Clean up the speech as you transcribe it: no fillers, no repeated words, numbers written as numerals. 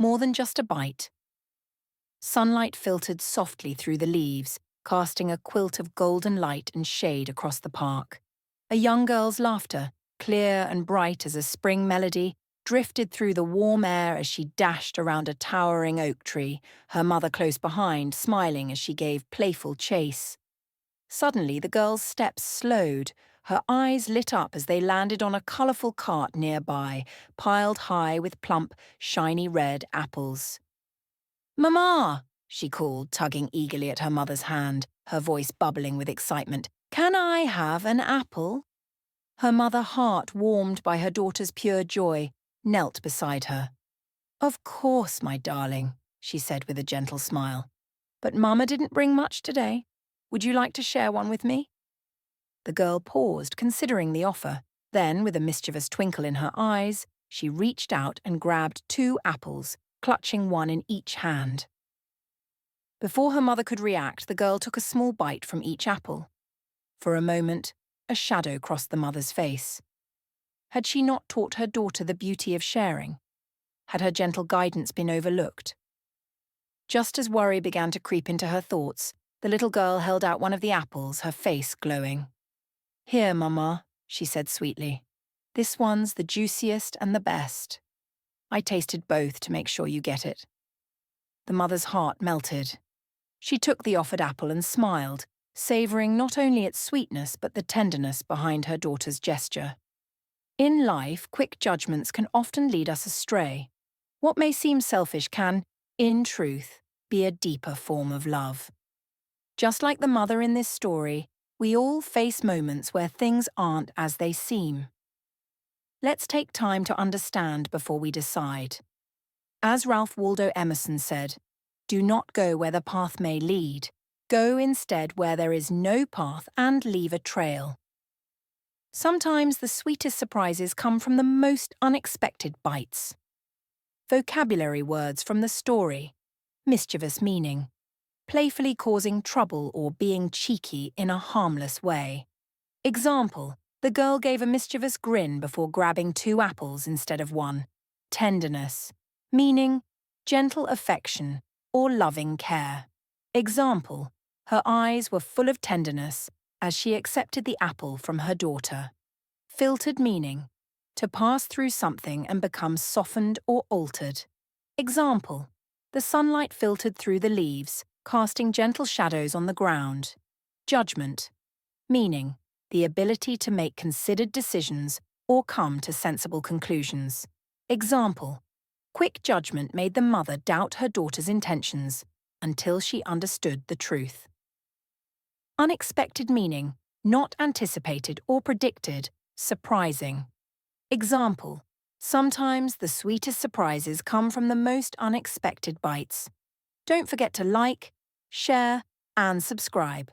more than just a bite. Sunlight filtered softly through the leaves, casting a quilt of golden light and shade across the park. A young girl's laughter, clear and bright as a spring melody, drifted through the warm air as she dashed around a towering oak tree, her mother close behind, smiling as she gave playful chase. Suddenly, the girl's steps slowed. Her eyes lit up as they landed on a colourful cart nearby, piled high with plump, shiny red apples. "Mama!" she called, tugging eagerly at her mother's hand, her voice bubbling with excitement. "Can I have an apple?" Her mother, heart warmed by her daughter's pure joy, knelt beside her. "Of course, my darling," she said with a gentle smile. "But Mama didn't bring much today. Would you like to share one with me?" The girl paused, considering the offer. Then, with a mischievous twinkle in her eyes, she reached out and grabbed 2 apples, clutching one in each hand. Before her mother could react, the girl took a small bite from each apple. For a moment, a shadow crossed the mother's face. Had she not taught her daughter the beauty of sharing? Had her gentle guidance been overlooked? Just as worry began to creep into her thoughts, the little girl held out one of the apples, her face glowing. "Here, Mama," she said sweetly. "This one's the juiciest and the best. I tasted both to make sure you get it." The mother's heart melted. She took the offered apple and smiled, savouring not only its sweetness but the tenderness behind her daughter's gesture. In life, quick judgments can often lead us astray. What may seem selfish can, in truth, be a deeper form of love. Just like the mother in this story, we all face moments where things aren't as they seem. Let's take time to understand before we decide. As Ralph Waldo Emerson said, "Do not go where the path may lead. Go instead where there is no path and leave a trail." Sometimes the sweetest surprises come from the most unexpected bites. Vocabulary words from the story: mischievous meaning, playfully causing trouble or being cheeky in a harmless way. Example: the girl gave a mischievous grin before grabbing 2 apples instead of 1. Tenderness, meaning gentle affection or loving care. Example: her eyes were full of tenderness as she accepted the apple from her daughter. Filtered meaning: to pass through something and become softened or altered. Example: the sunlight filtered through the leaves, casting gentle shadows on the ground. Judgment, meaning the ability to make considered decisions or come to sensible conclusions. Example: quick judgment made the mother doubt her daughter's intentions until she understood the truth. Unexpected meaning: not anticipated or predicted, surprising. Example: sometimes the sweetest surprises come from the most unexpected bites. Don't forget to like, share, and subscribe.